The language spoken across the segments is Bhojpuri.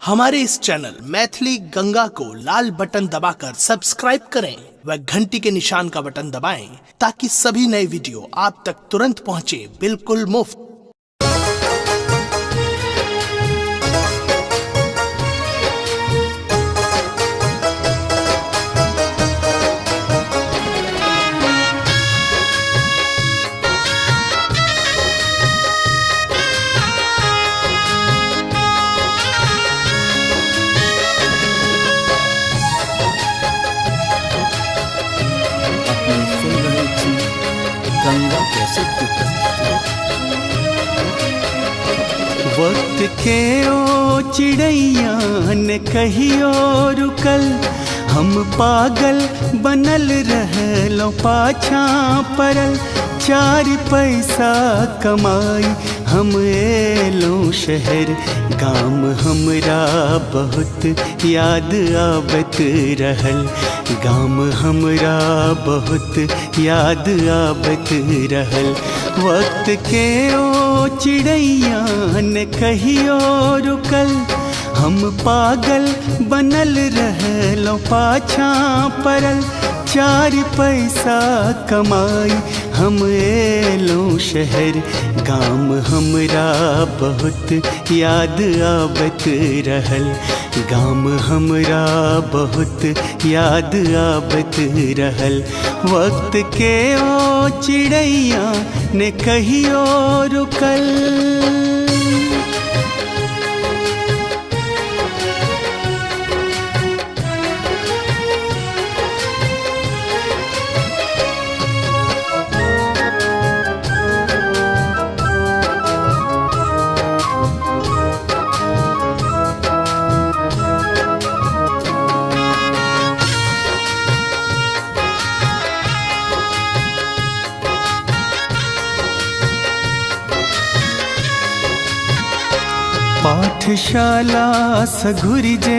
हमारे इस चैनल मैथिली गंगा को लाल बटन दबाकर सब्सक्राइब करें व घंटी के निशान का बटन दबाएं ताकि सभी नए वीडियो आप तक तुरंत पहुंचे बिल्कुल मुफ्त। गंगा कैसे वक्त के ओ चिड़ैया ने कहियो रुकल, हम पागल बनल रहलो पाछा पड़ल। चार पैसा कमाई हम एलो शहर, गाम हमरा बहुत याद आवत रहल। गाम हमरा बहुत याद आवत रहल। वक्त के ओ चिड़ैया ने कहियो रुकल, हम पागल बनल रहलो पाछा पड़ल। चार पैसा कमाई हम एलो शहर, गाम हमरा बहुत याद आवत रहल। गाम हमरा बहुत याद आवत रहल। वक्त के ओ चिड़ैया ने कहियो रुकल। पाठशाला सघुरी जे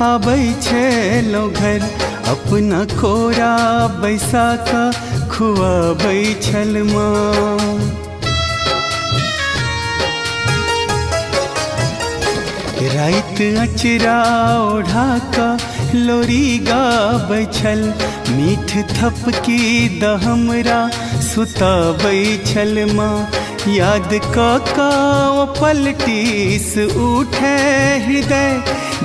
आबै छेलो घर, अपना कोरा बैसा का खुआबै छल माँ। रात अचरा ओढ़ा का लोरी गाबै छल, मीठ थपकी द हमरा सुताबै छल माँ। याद का पलटीस उठे हृदय,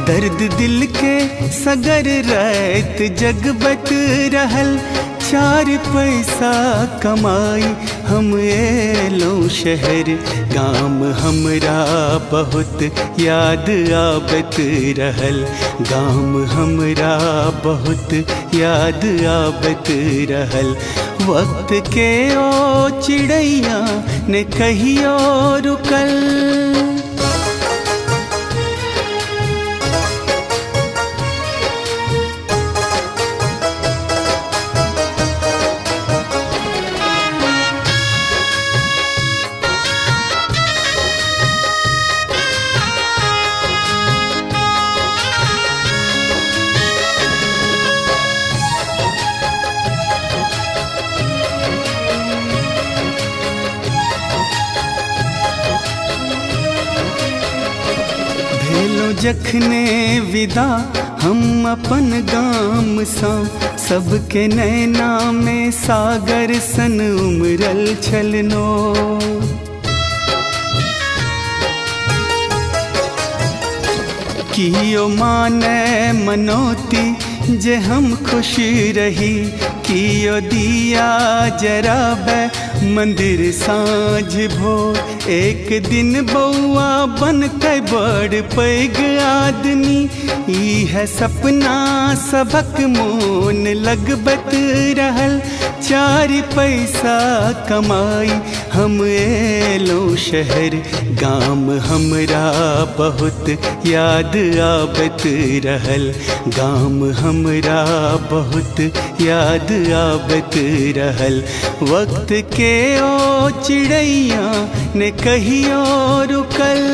दर्द दिल के सगर रात जगबत रहल। चार पैसा कमाई हम एलो शहर, गाम हमरा बहुत याद आवत रहल। गाम हमरा बहुत याद आवत रहल। वक्त के ओ चिड़ैया ने कहियो रुकल। जखने विदा हम अपन गाम सा, सबके नैना में सागर सन उमरल छलनो। कियो माने मनोती जे हम खुश रही, कियो दिया जराबे मंदिर साँझ भोर। एक दिन बउआ बन के बड़ पैग आदमी, ई है सपना सबक मोन लगबत रहल। चार पैसा कमाई हम एलो शहर, गाम हमरा बहुत याद आवत रहल। गाम हमरा बहुत याद आवत रहल। वक्त के ओ चिड़ैया ने कहियो रुकल।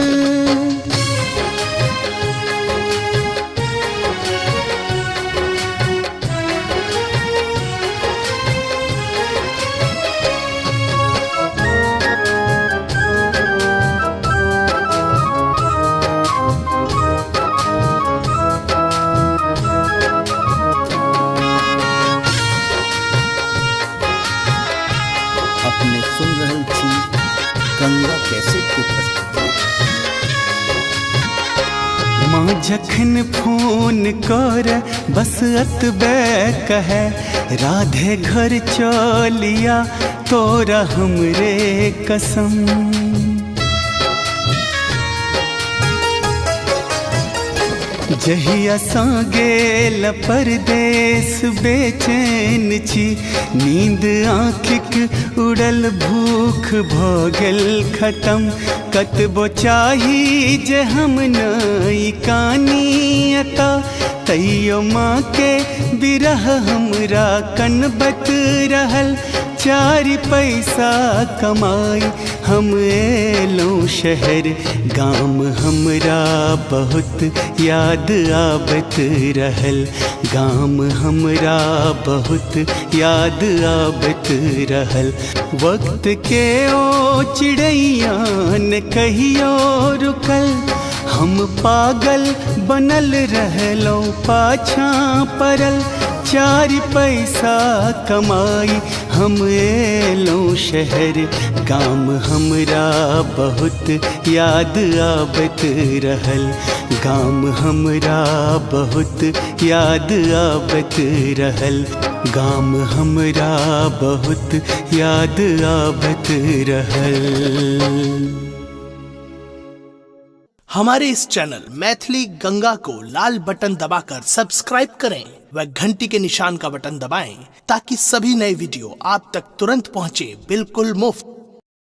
माँ जखन फोन कर बस अतबे कहे राधे घर चलिया तोरा हमरे कसम। जहिया सा गेल परदेस बेचैन छी, नींद आँखिक उड़ल भूख भ गेल खत्म। कतबो चाही जे हम नई कानी अता, तैयो माँ के बिरह हमरा कनबत रहल। 4 पैसा कमाई हम एलौं शहर, गाम हमरा बहुत याद आबत रहल। गाम हमरा बहुत याद आबत रहल। वक्त के ओ चिड़ैया न कहियो रुकल, हम पागल बनल रहलौं पाछा पड़ल। 4 पैसा कमाई हम एलौं शहर, गाम हमरा बहुत याद आबत रहल। गाम हमरा बहुत याद आबत रहल। गाम हमरा बहुत याद आबत रहल। हमारे इस चैनल मैथिली गंगा को लाल बटन दबाकर सब्सक्राइब करें व घंटी के निशान का बटन दबाएं ताकि सभी नए वीडियो आप तक तुरंत पहुंचे बिल्कुल मुफ्त।